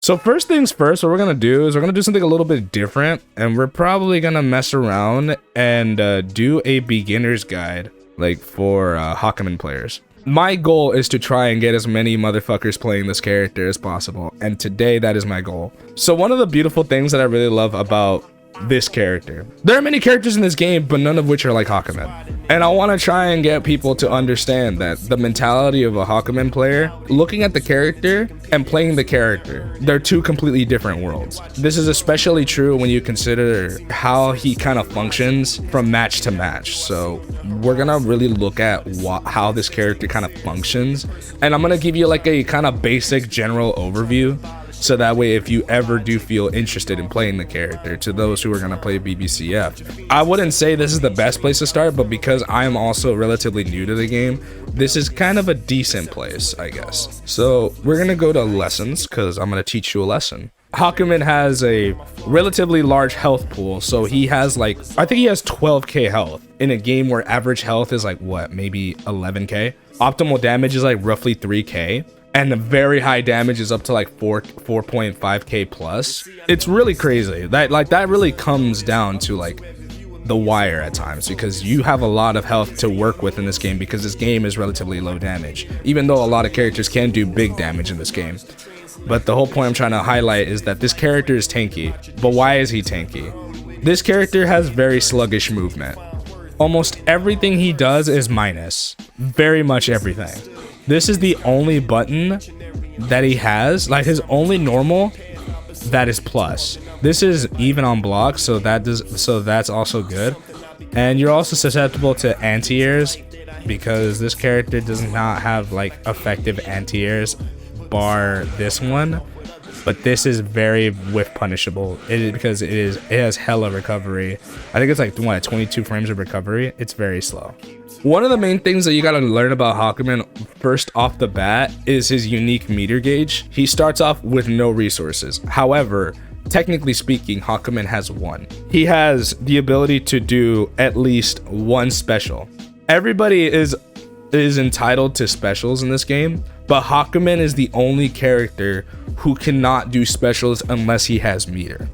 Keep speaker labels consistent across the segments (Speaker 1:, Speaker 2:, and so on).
Speaker 1: So first things first, what we're gonna do is we're gonna do something a little bit different, and we're probably gonna mess around and do a beginner's guide, like for Hakumen players. My goal is to try and get as many motherfuckers playing this character as possible, and today that is my goal. So one of the beautiful things that I really love about this character, there are many characters in this game, but none of which are like Hakumen. And I want to try and get people to understand that the mentality of a Hakumen player, looking at the character and playing the character, they're two completely different worlds. This is especially true when you consider how he kind of functions from match to match. So we're gonna really look at how this character kind of functions, and I'm gonna give you like a kind of basic general overview, so that way if you ever do feel interested in playing the character, to those who are going to play BBCF. I wouldn't say this is the best place to start, but because I am also relatively new to the game, this is kind of a decent place, I guess. So we're going to go to lessons, because I'm going to teach you a lesson. Hakumen has a relatively large health pool, so he has like, I think he has 12k health in a game where average health is like what, maybe 11k? Optimal damage is like roughly 3k. And the very high damage is up to like 4.5k plus. It's really crazy. That really comes down to like the wire at times, because you have a lot of health to work with in this game, because this game is relatively low damage, even though a lot of characters can do big damage in this game. But the whole point I'm trying to highlight is that this character is tanky. But why is he tanky? This character has very sluggish movement. Almost everything he does is minus. Very much everything. This is the only button that he has, like his only normal, that is plus. This is even on block, so that's also good. And you're also susceptible to anti-airs, because this character does not have like effective anti-airs, bar this one. But this is very whiff punishable because it has hella recovery. I think it's like what, 22 frames of recovery. It's very slow. One of the main things that you gotta learn about Hakumen first off the bat is his unique meter gauge. He starts off with no resources. However, technically speaking, Hakumen has one. He has the ability to do at least one special. Everybody is entitled to specials in this game, but Hakumen is the only character who cannot do specials unless he has meter.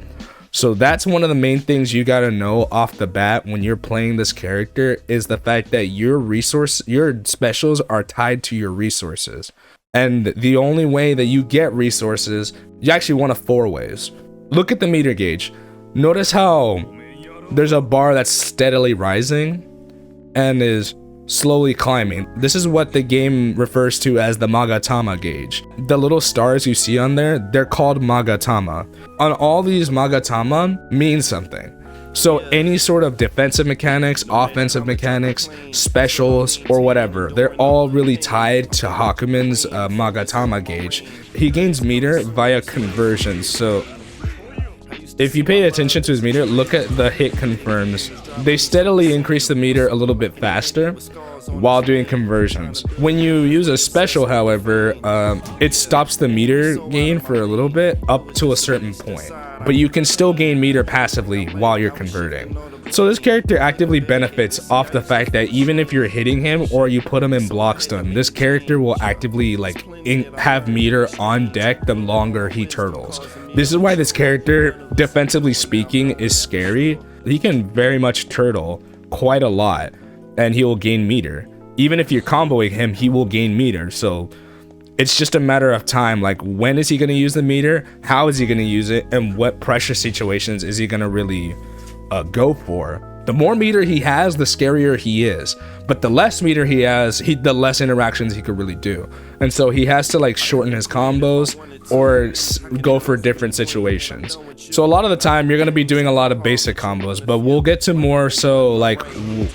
Speaker 1: So that's one of the main things you gotta know off the bat when you're playing this character, is the fact that your specials are tied to your resources. And the only way that you get resources, you actually one of 4 ways. Look at the meter gauge. Notice how there's a bar that's steadily rising and is slowly climbing. This is what the game refers to as the Magatama gauge. The little stars you see on there, they're called Magatama. On all these, Magatama means something. So any sort of defensive mechanics, offensive mechanics, specials, or whatever, they're all really tied to Hakumen's Magatama gauge. He gains meter via conversions. So if you pay attention to his meter, look at the hit confirms. They steadily increase the meter a little bit faster while doing conversions. When you use a special, however, it stops the meter gain for a little bit up to a certain point. But you can still gain meter passively while you're converting. So this character actively benefits off the fact that even if you're hitting him or you put him in block stun, this character will actively have meter on deck the longer he turtles. This is why this character, defensively speaking, is scary. He can very much turtle quite a lot and he will gain meter. Even if you're comboing him, he will gain meter. So it's just a matter of time, like when is he going to use the meter, how is he going to use it, and what pressure situations is he going to really go for. The more meter he has, the scarier he is, but the less meter he has, the less interactions he could really do. And so he has to like shorten his combos or go for different situations. So a lot of the time you're going to be doing a lot of basic combos, but we'll get to more so like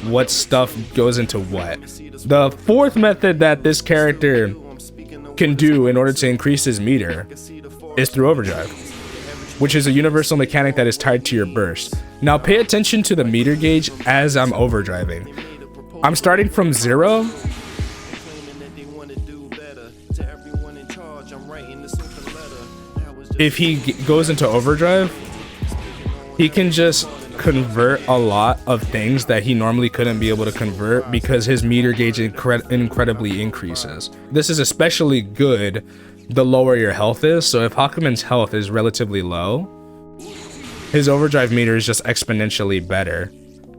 Speaker 1: what stuff goes into what. The 4th method that this character can do in order to increase his meter is through overdrive, which is a universal mechanic that is tied to your burst. Now pay attention to the meter gauge as I'm overdriving. I'm starting from 0. If he goes into overdrive, he can just convert a lot of things that he normally couldn't be able to convert because his meter gauge incredibly increases. This is especially good the lower your health is. So if Hakumen's health is relatively low, his overdrive meter is just exponentially better.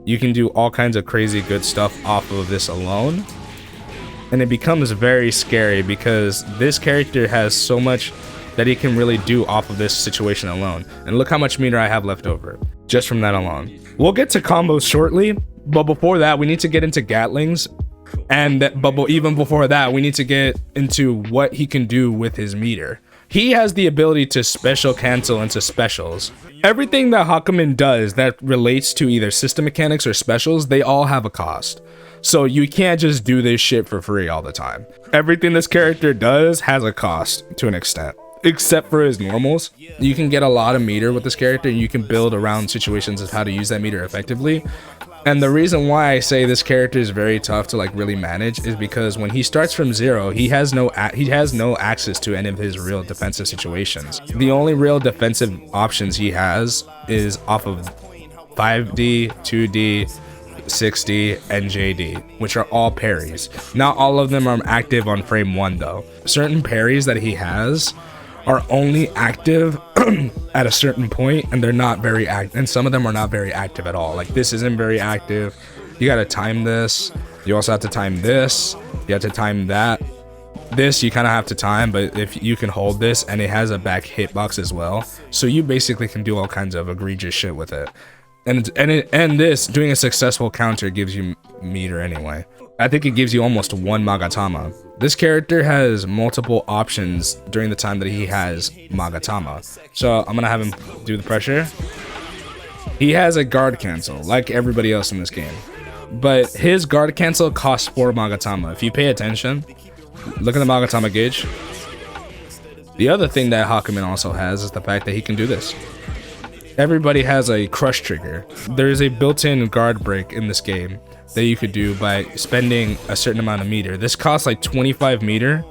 Speaker 1: You can do all kinds of crazy good stuff off of this alone. And it becomes very scary because this character has so much that he can really do off of this situation alone. And look how much meter I have left over just from that alone. We'll get to combos shortly, but before that, we need to get into Gatlings. But even before that, we need to get into what he can do with his meter. He has the ability to special cancel into specials. Everything that Hakumen does that relates to either system mechanics or specials, they all have a cost. So you can't just do this shit for free all the time. Everything this character does has a cost to an extent. Except for his normals. You can get a lot of meter with this character and you can build around situations of how to use that meter effectively. And the reason why I say this character is very tough to like really manage is because when he starts from 0, he has no access to any of his real defensive situations. The only real defensive options he has is off of 5D, 2D, 6D, and JD, which are all parries. Not all of them are active on frame 1 though. Certain parries that he has are only active at a certain point, and they're not very active, and some of them are not very active at all. Like this isn't very active. You gotta time this. You also have to time this. You have to time that. This you kind of have to time, but if you can hold this, and it has a back hitbox as well, so you basically can do all kinds of egregious shit with it. And this doing a successful counter gives you meter anyway. I think it gives you almost 1 Magatama. This character has multiple options during the time that he has Magatama. So I'm gonna have him do the pressure. He has a guard cancel like everybody else in this game, but his guard cancel costs 4 Magatama. If you pay attention, look at the Magatama gauge. The other thing that Hakumen also has is the fact that he can do this. Everybody has a crush trigger. There is a built-in guard break in this game that you could do by spending a certain amount of meter. This costs like 25 meter.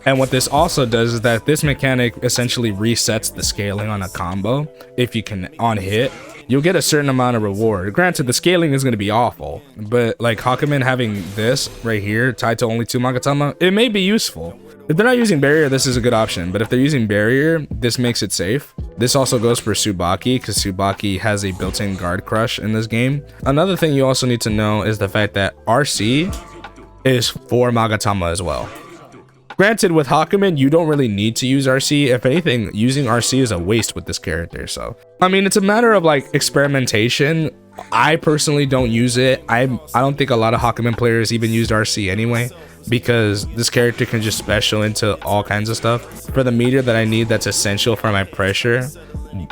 Speaker 1: And what this also does is that this mechanic essentially resets the scaling on a combo. If you can on hit, you'll get a certain amount of reward. Granted, the scaling is going to be awful, but like Hakumen having this right here tied to only 2 Magatama, it may be useful. If they're not using barrier, this is a good option, but if they're using barrier, this makes it safe. This also goes for Tsubaki, because Tsubaki has a built-in guard crush in this game. Another thing you also need to know is the fact that RC is 4 Magatama as well. Granted, with Hakumen, you don't really need to use RC. If anything, using RC is a waste with this character. So, I mean, it's a matter of like experimentation. I personally don't use it. I don't think a lot of Hakumen players even used RC anyway, because this character can just special into all kinds of stuff. For the meter that I need that's essential for my pressure,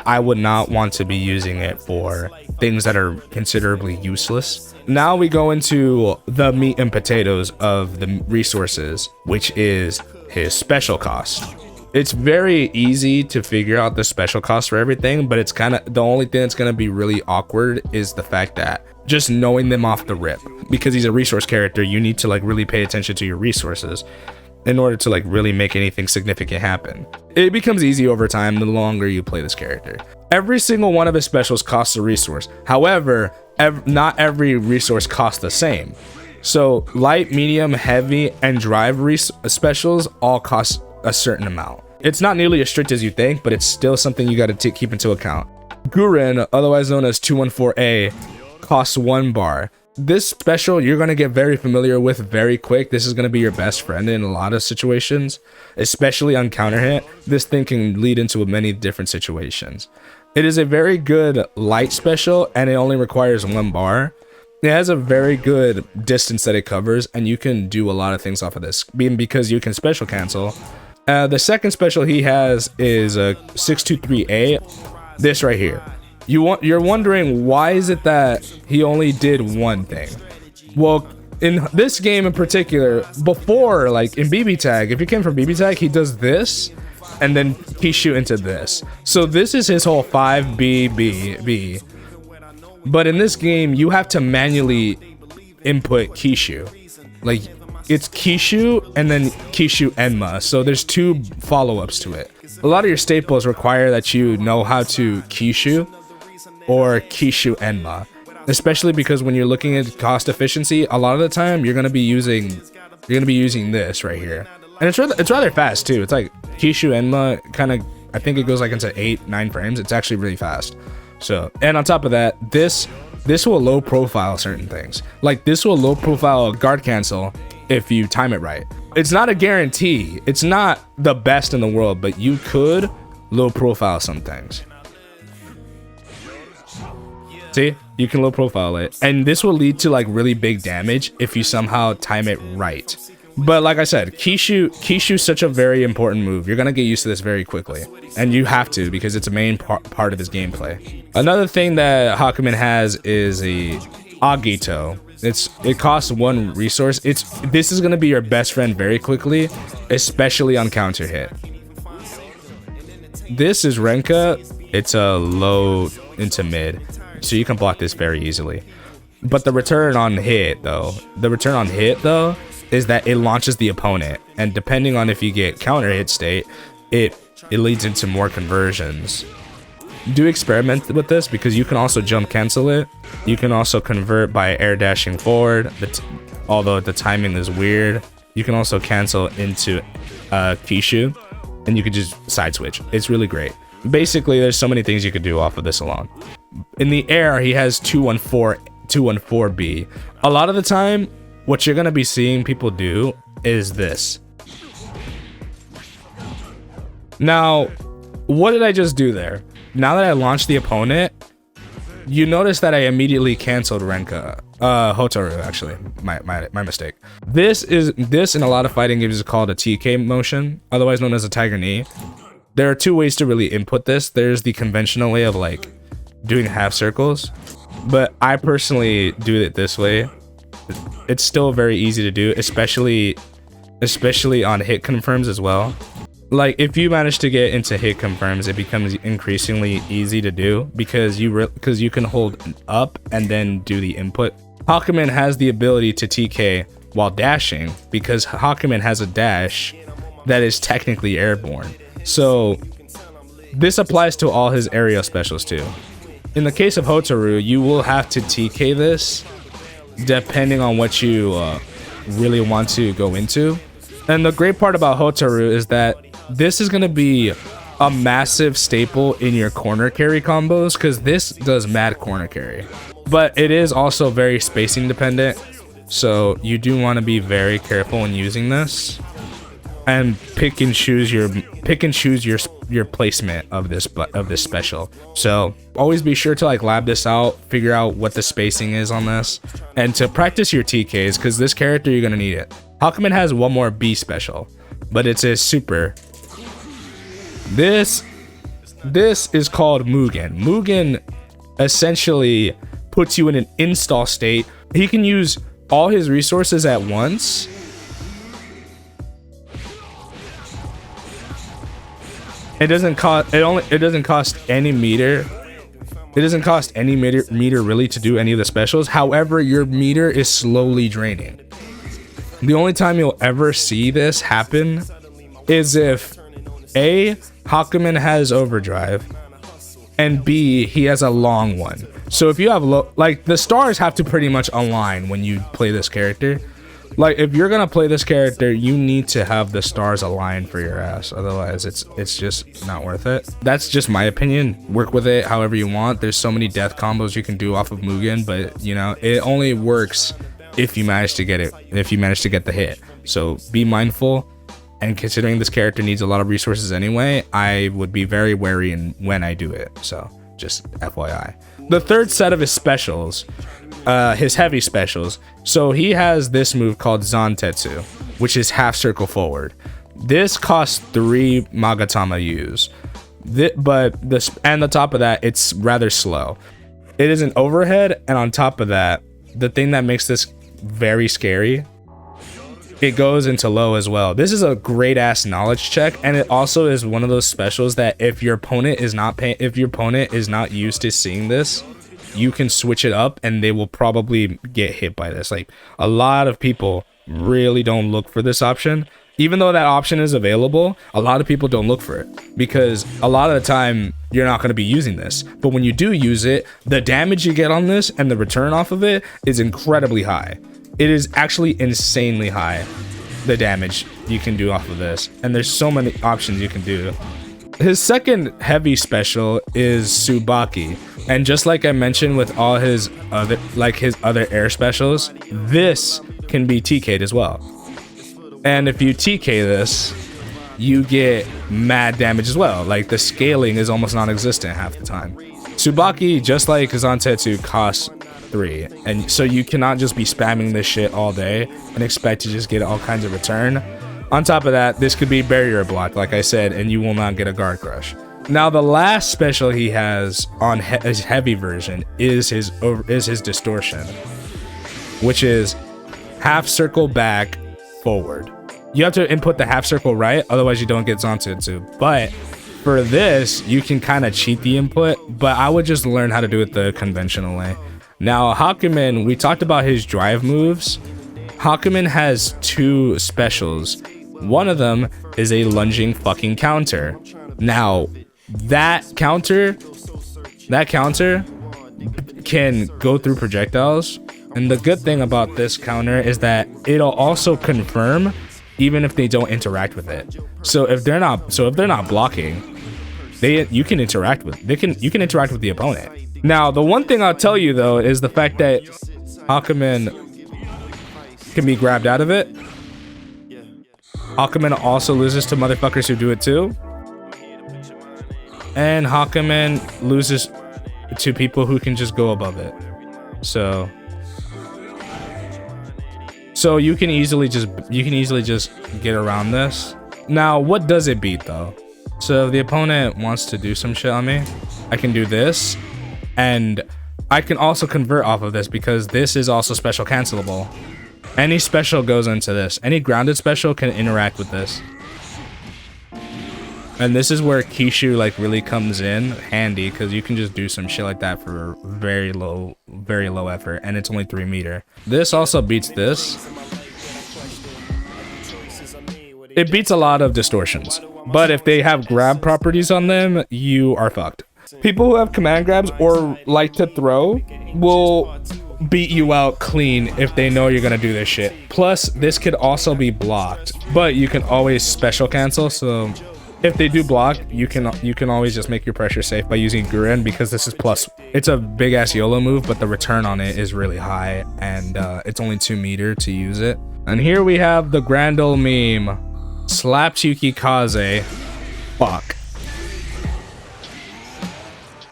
Speaker 1: I would not want to be using it for things that are considerably useless. Now we go into the meat and potatoes of the resources, which is his special cost. It's very easy to figure out the special cost for everything, but it's kind of the only thing that's going to be really awkward is the fact that just knowing them off the rip, because he's a resource character, you need to like really pay attention to your resources in order to like really make anything significant happen. It becomes easy over time the longer you play this character. Every single one of his specials costs a resource. However, not every resource costs the same. So light, medium, heavy, and drive specials all cost a certain amount. It's not nearly as strict as you think, but it's still something you got to keep into account. Guren, otherwise known as 214A, costs 1 bar. This special you're going to get very familiar with very quick. This is going to be your best friend in a lot of situations, especially on counter hit. This thing can lead into many different situations. It is a very good light special, and it only requires 1 bar. It has a very good distance that it covers, and you can do a lot of things off of this, because you can special cancel. The second special he has is a 623A, this right here. You're wondering, why is it that he only did one thing? Well, in this game in particular, before, like in BB Tag, if you came from BB Tag, he does this, and then he shoot into this. So this is his whole 5BBB. But in this game, you have to manually input Kishu. Like, it's Kishu and then Kishu Enma. So there's 2 follow-ups to it. A lot of your staples require that you know how to Kishu or Kishu Enma, especially because when you're looking at cost efficiency, a lot of the time you're gonna be using this right here. And it's rather fast too. It's like Kishu Enma kind of, I think it goes like into 8-9 frames. It's actually really fast. So, and on top of that, this will low profile certain things. Like this will low profile guard cancel if you time it right. It's not a guarantee. It's not the best in the world, but you could low profile some things. See, you can low profile it, and this will lead to like really big damage if you somehow time it right. But like I said, Kishu's such a very important move. You're gonna get used to this very quickly, and you have to, because it's a main part of his gameplay. Another thing that Hakumen has is a Agito. It costs 1 resource. This is gonna be your best friend very quickly, especially on counter hit. This is Renka. It's a low into mid, so you can block this very easily. But the return on hit though, is that it launches the opponent, and depending on if you get counter hit state, it leads into more conversions. Do experiment with this, because you can also jump cancel it. You can also convert by air dashing forward, although the timing is weird. You can also cancel into Kishu, and you can just side switch. It's really great. Basically, there's so many things you could do off of this alone. In the air, he has 214B. A lot of the time, what you're gonna be seeing people do is this. Now, what did I just do there? Now that I launched the opponent, you notice that I immediately canceled Renka. Hotaru, actually, my mistake. This in a lot of fighting games is called a TK motion, otherwise known as a tiger knee. There are 2 ways to really input this. There's the conventional way of like doing half circles, but I personally do it this way. It's still very easy to do, especially on hit confirms as well. Like if you manage to get into hit confirms, it becomes increasingly easy to do, because you can hold up and then do the input. Hakumen has the ability to TK while dashing, because Hakumen has a dash that is technically airborne. So this applies to all his aerial specials too. In the case of Hotaru, you will have to TK this depending on what you really want to go into. And the great part about Hotaru is that this is going to be a massive staple in your corner carry combos, because this does mad corner carry. But it is also very spacing dependent, so you do want to be very careful in using this and pick and choose your placement of this special. So always be sure to like lab this out, figure out what the spacing is on this, and to practice your TKs, because this character you're gonna need it. Hakumen has 1 more B special, but it's a super. This is called Mugen. Mugen essentially puts you in an install state. He can use all his resources at once. It doesn't cost any meter. It doesn't cost any meter really to do any of the specials. However, your meter is slowly draining. The only time you'll ever see this happen is if A, Hakumen has overdrive, and B, he has a long one. So if you have like the stars have to pretty much align when you play this character. Like if you're gonna play this character, you need to have the stars aligned for your ass. Otherwise, it's just not worth it. That's just my opinion. Work with it however you want. There's so many death combos you can do off of Mugen, but you know it only works if you manage to get it. If you manage to get the hit. So be mindful. And considering this character needs a lot of resources anyway, I would be very wary when I do it. So just FYI. The third set of his specials, his heavy specials. So he has this move called Zantetsu, which is half circle forward. This costs 3 Magatama U's. And on top of that, it's rather slow. It is an overhead, and on top of that, the thing that makes this very scary, it goes into low as well. This is a great ass knowledge check, and it also is one of those specials that if your opponent is not used to seeing this, you can switch it up and they will probably get hit by this. Like a lot of people really don't look for this option. Even though that option is available, a lot of people don't look for it because a lot of the time you're not going to be using this. But when you do use it, the damage you get on this and the return off of it is incredibly high. It is actually insanely high. the damage you can do off of this. And there's so many options you can do. His second heavy special is Tsubaki. And just like I mentioned with all his other air specials, this can be TK'd as well. And if you TK this, you get mad damage as well. Like the scaling is almost non-existent half the time. Tsubaki, just like Zantetsu, costs 3, and so you cannot just be spamming this shit all day and expect to just get all kinds of return. On top of that, this could be barrier block, like I said, and you will not get a guard crush. Now the last special he has on his heavy version is his distortion, which is half circle back forward. You have to input the half circle right, otherwise you don't get Zantetsu. But for this, you can kind of cheat the input, but I would just learn how to do it the conventional way. Now Hakumen, we talked about his drive moves. Hakumen has 2 specials. One of them is a lunging fucking counter. Now that counter can go through projectiles, and the good thing about this counter is that it'll also confirm even if they don't interact with it. So if they're not blocking, you can interact with the opponent. Now the one thing I'll tell you though is the fact that Hakumen can be grabbed out of it. Hakumen also loses to motherfuckers who do it too. And Hakumen loses to people who can just go above it. So you can easily just get around this. Now, what does it beat though? So if the opponent wants to do some shit on me, I can do this, and I can also convert off of this because this is also special cancelable. Any special goes into this. Any grounded special can interact with this. And this is where Kishu like really comes in handy, because you can just do some shit like that for very low effort, and it's only 3 meter. This also beats this. It beats a lot of distortions, but if they have grab properties on them, you are fucked. People who have command grabs or like to throw will beat you out clean if they know you're gonna do this shit. Plus, this could also be blocked, but you can always special cancel, so if they do block, you can always just make your pressure safe by using Guren, because this is plus. It's a big ass YOLO move, but the return on it is really high, and it's only 2 meter to use it. And here we have the grand old meme, slaps Yukikaze. Fuck.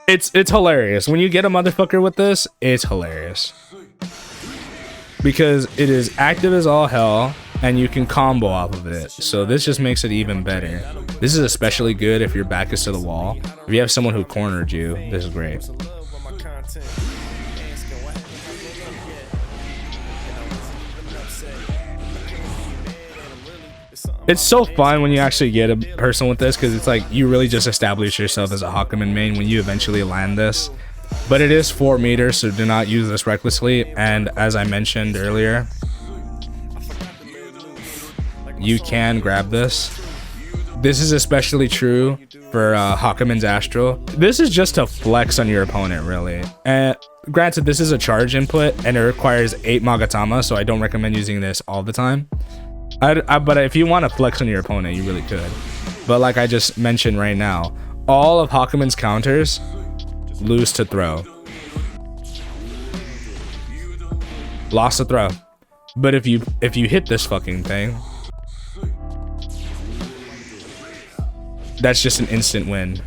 Speaker 1: It's hilarious. When you get a motherfucker with this, it's hilarious. Because it is active as all hell, and you can combo off of it. So this just makes it even better. This is especially good if your back is to the wall. If you have someone who cornered you, this is great. It's so fun when you actually get a person with this, because it's like you really just establish yourself as a Hakumen main when you eventually land this. But it is 4 meters, so do not use this recklessly. And as I mentioned earlier, you can grab this. This is especially true for Hakumen's Astral. This is just to flex on your opponent, really. And granted, this is a charge input and it requires 8 Magatama, so I don't recommend using this all the time. But if you want to flex on your opponent, you really could. But like I just mentioned right now, all of Hakumen's counters lose to throw. Lost to throw. But if you hit this fucking thing, that's just an instant win.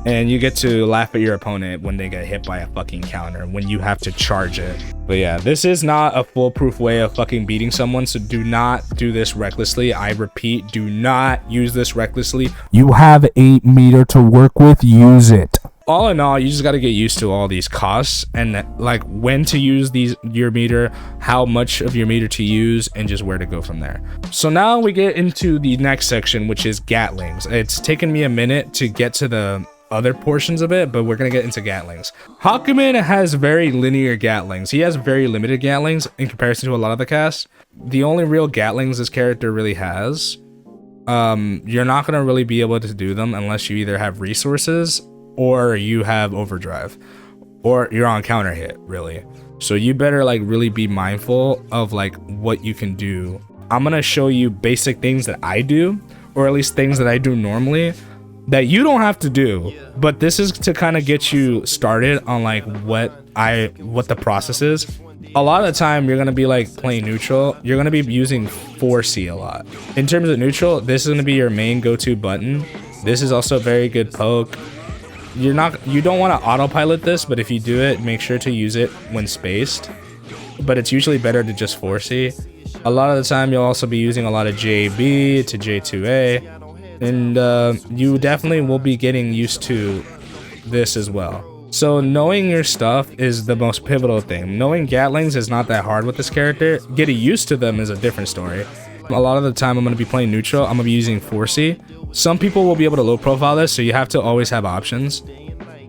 Speaker 1: And you get to laugh at your opponent when they get hit by a fucking counter, when you have to charge it. But yeah, this is not a foolproof way of fucking beating someone, so do not do this recklessly. I repeat, do not use this recklessly. You have 8 meter to work with, use it. All in all, you just got to get used to all these costs and like when to use your meter, how much of your meter to use, and just where to go from there. So now we get into the next section, which is Gatlings. It's taken me a minute to get to the other portions of it, but we're gonna get into Gatlings. Hakumen has very linear Gatlings. He has very limited Gatlings in comparison to a lot of the cast. The only real Gatlings this character really has, you're not gonna really be able to do them unless you either have resources or you have overdrive, or you're on counter hit, really. So you better like really be mindful of like what you can do I'm gonna show you basic things that I do, or at least things that I do normally that you don't have to do, but this is to kind of get you started on like what the process is. A lot of the time you're gonna be like playing neutral, you're gonna be using 4C a lot. In terms of neutral, this is gonna be your main go-to button. This is also a very good poke. You don't want to autopilot this, but if you do it, make sure to use it when spaced. But it's usually better to just 4C. A lot of the time you'll also be using a lot of JB to J2A, and you definitely will be getting used to this as well. So knowing your stuff is the most pivotal thing. Knowing Gatlings is not that hard with this character. Getting used to them is a different story. A lot of the time I'm going to be playing neutral, I'm going to be using 4C. Some people will be able to low profile this, so you have to always have options.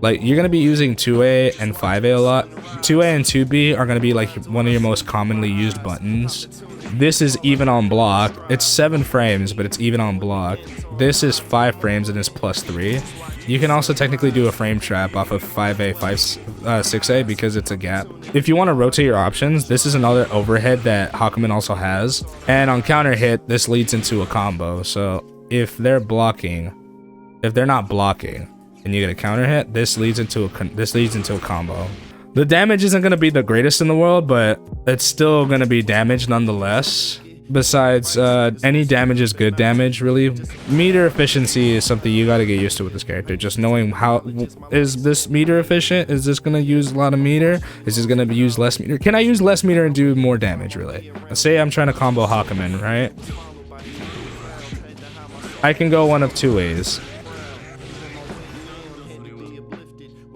Speaker 1: Like, you're going to be using 2A and 5A a lot. 2A and 2B are going to be like one of your most commonly used buttons. This is even on block. It's 7 frames, but it's even on block. This is 5 frames and is +3. You can also technically do a frame trap off of 5A, 6A because it's a gap. If you want to rotate your options, this is another overhead that Hakumen also has. And on counter hit, this leads into a combo. So if they're not blocking, and you get a counter hit, this leads into a combo. The damage isn't gonna be the greatest in the world, but it's still gonna be damage nonetheless. Besides, any damage is good damage, really. Meter efficiency is something you gotta get used to with this character. Just knowing how, is this meter efficient? Is this gonna use a lot of meter? Is this gonna use less meter? Can I use less meter and do more damage, really? Let's say I'm trying to combo Hakumen, right? I can go one of 2 ways.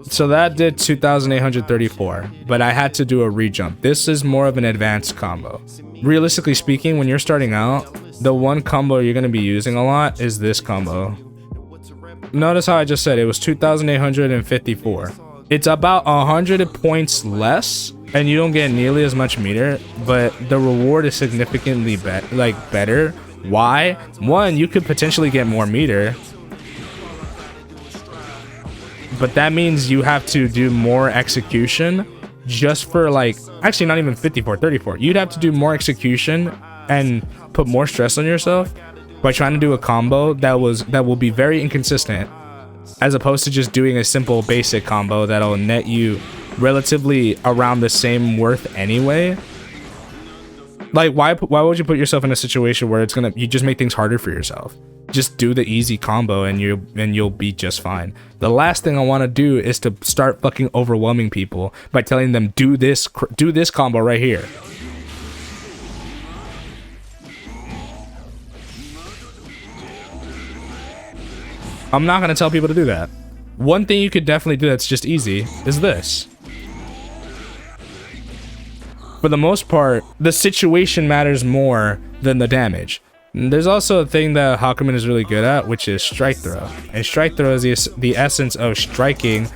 Speaker 1: So that did 2,834, but I had to do a re-jump. This is more of an advanced combo. Realistically speaking, when you're starting out, the one combo you're going to be using a lot is this combo. Notice how I just said it was 2,854. It's about 100 points less, and you don't get nearly as much meter, but the reward is significantly better. Why? One, you could potentially get more meter, but that means you have to do more execution just for actually not even 54, 34. You'd have to do more execution and put more stress on yourself by trying to do a combo that will be very inconsistent, as opposed to just doing a simple basic combo that'll net you relatively around the same worth anyway. Like, why would you put yourself in a situation where you just make things harder for yourself? Just do the easy combo and you'll be just fine. The last thing I want to do is to start fucking overwhelming people by telling them do this combo right here. I'm not going to tell people to do that. One thing you could definitely do that's just easy is this. For the most part, the situation matters more than the damage. There's also a thing that Hakumen is really good at, which is strike throw. And strike throw is the essence of striking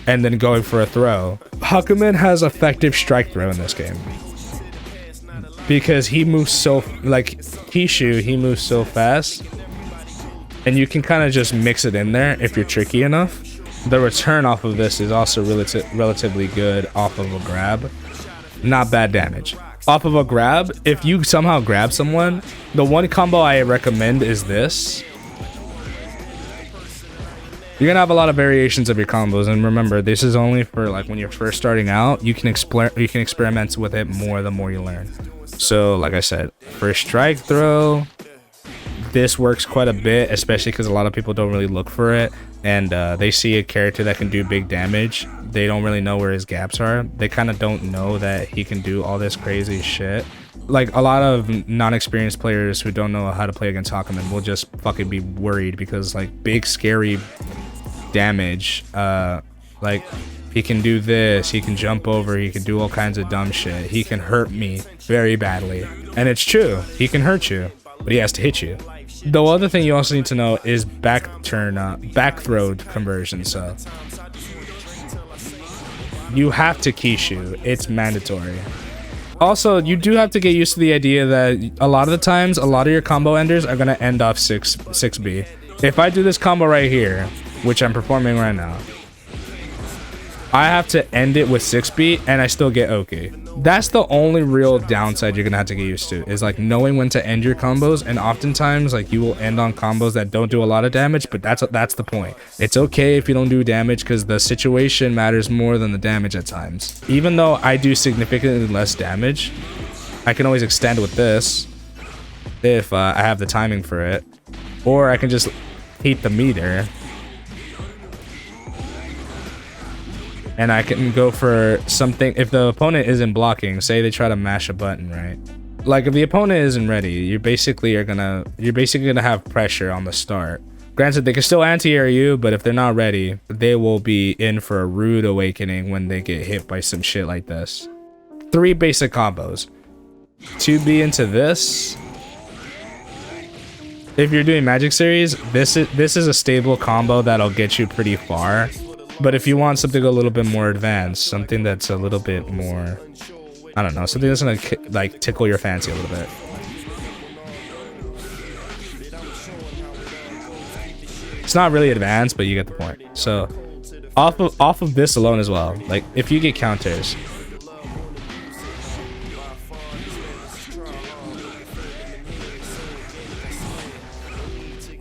Speaker 1: and then going for a throw. Hakumen has effective strike throw in this game, because he moves so, like Kishu, he moves so fast, and you can kind of just mix it in there if you're tricky enough. The return off of this is also relatively good off of a grab. Not bad damage. Off of a grab, if you somehow grab someone, the one combo I recommend is this. You're gonna have a lot of variations of your combos, and remember, this is only for like when you're first starting out. You can experiment with it more the more you learn. So like I said, for strike throw, this works quite a bit, especially because a lot of people don't really look for it, and they see a character that can do big damage. They don't really know where his gaps are. They kind of don't know that he can do all this crazy shit. Like, a lot of non-experienced players who don't know how to play against Hakumen will just fucking be worried because, like, big scary damage, like, he can do this, he can jump over, he can do all kinds of dumb shit, he can hurt me very badly. And it's true, he can hurt you, but he has to hit you. The other thing you also need to know is back throw conversion. So you have to Kishu, it's mandatory. Also, you do have to get used to the idea that a lot of the times, a lot of your combo enders are gonna end off 6B. If I do this combo right here, which I'm performing right now, I have to end it with 6B and I still get OK. That's the only real downside you're gonna have to get used to, is like knowing when to end your combos. And oftentimes like you will end on combos that don't do a lot of damage, but that's the point. It's okay if you don't do damage, because the situation matters more than the damage at times. Even though I do significantly less damage, I can always extend with this if I have the timing for it, or I can just heat the meter and I can go for something. If the opponent isn't blocking, say they try to mash a button, right? Like if the opponent isn't ready, you're basically gonna have pressure on the start. Granted, they can still anti-air you, but if they're not ready, they will be in for a rude awakening when they get hit by some shit like this. 3 basic combos. 2B into this. If you're doing Magic Series, this is a stable combo that'll get you pretty far. But if you want something a little bit more advanced, something that's a little bit more, I don't know, something that's gonna like tickle your fancy a little bit. It's not really advanced, but you get the point. So off of this alone as well, like if you get counters,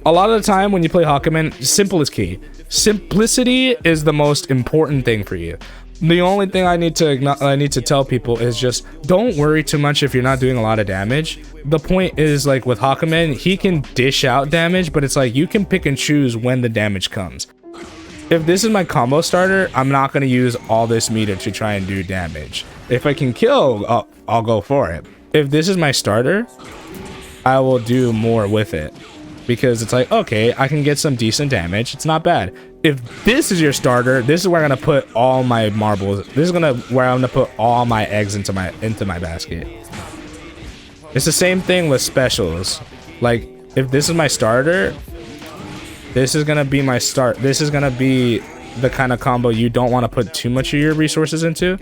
Speaker 1: a lot of the time when you play Hakumen, simple is key. Simplicity is the most important thing for you. The only thing I need to tell people is just don't worry too much if you're not doing a lot of damage. The point is, like with Hakumen, he can dish out damage, but it's like you can pick and choose when the damage comes. If this is my combo starter, I'm not going to use all this meter to try and do damage. If I can kill, I'll go for it. If this is my starter, I will do more with it. Because it's like, okay, I can get some decent damage. It's not bad. If this is your starter, this is where I'm gonna put all my marbles. This is where I'm gonna put all my eggs into my basket. It's the same thing with specials. Like, if this is my starter, this is gonna be my start. This is gonna be the kind of combo you don't want to put too much of your resources into.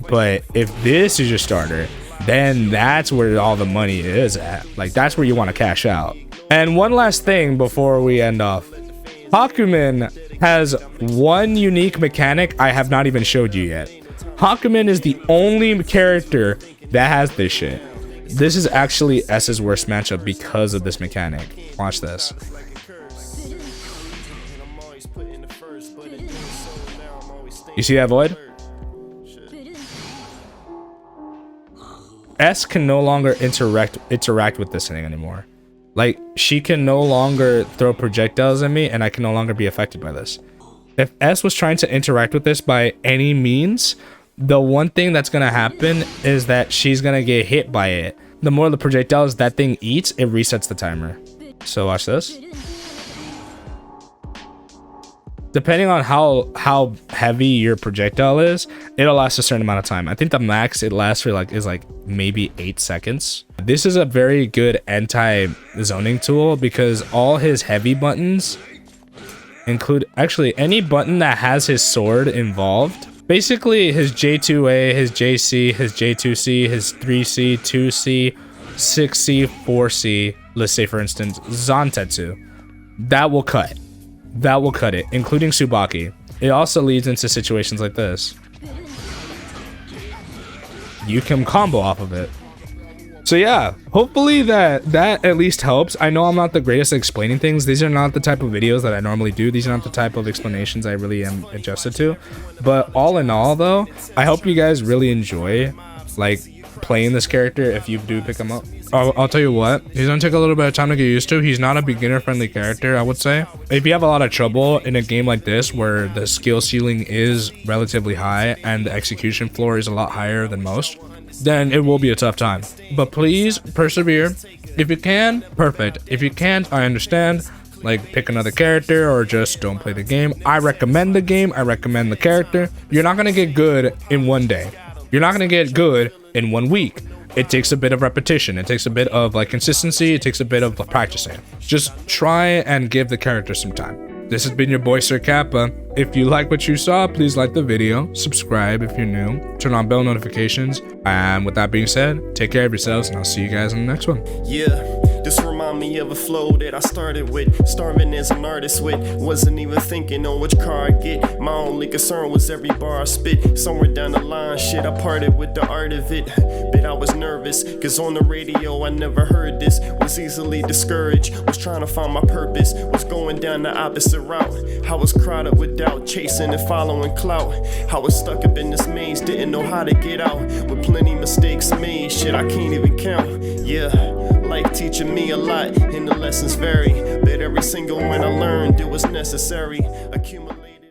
Speaker 1: But if this is your starter, then that's where all the money is at. Like, that's where you want to cash out. And one last thing before we end off. Hakumen has one unique mechanic I have not even showed you yet. Hakumen is the only character that has this shit. This is actually S's worst matchup because of this mechanic. Watch this. You see that void? S can no longer interact with this thing anymore. Like, she can no longer throw projectiles at me, and I can no longer be affected by this. If S was trying to interact with this by any means, the one thing that's gonna happen is that she's gonna get hit by it. The more the projectiles that thing eats, it resets the timer. So watch this. Depending on how heavy your projectile is, it'll last a certain amount of time. I think the max it lasts for is maybe 8 seconds. This is a very good anti-zoning tool because all his heavy buttons include actually any button that has his sword involved. Basically his J2A, his JC, his J2C, his 3C, 2C, 6C, 4C, let's say for instance, Zantetsu. That will cut. That will cut it, including Tsubaki. It also leads into situations like this. You can combo off of it. So yeah, hopefully that at least helps. I know I'm not the greatest at explaining things. These are not the type of videos that I normally do. These are not the type of explanations I really am adjusted to. But all in all though, I hope you guys really enjoy like playing this character if you do pick him up. I'll tell you what, he's gonna take a little bit of time to get used to. He's not a beginner friendly character, I would say. If you have a lot of trouble in a game like this where the skill ceiling is relatively high and the execution floor is a lot higher than most, then it will be a tough time. But please persevere. If you can, perfect. If you can't, I understand. Like, pick another character or just don't play the game. I recommend the game. I recommend the character. You're not gonna get good in one day. You're not gonna get good in 1 week. It takes a bit of repetition. It takes a bit of like consistency. It takes a bit of practicing. Just try and give the character some time. This has been your boy Sir Kappa. If you like what you saw, please like the video, subscribe if you're new, turn on bell notifications. And with that being said, take care of yourselves and I'll see you guys in the next one.
Speaker 2: Yeah. This remind me of a flow that I started with, starving as an artist with. Wasn't even thinking on which car I get. My only concern was every bar I spit. Somewhere down the line, shit, I parted with the art of it. But I was nervous, cause on the radio I never heard this. Was easily discouraged, was trying to find my purpose, was going down the opposite route. I was crowded with doubt, chasing and following clout. I was stuck up in this maze, didn't know how to get out. With plenty mistakes made, shit I can't even count. Yeah, life teaching me a lot, and the lessons vary. But every single one I learned, it was necessary. Accumulate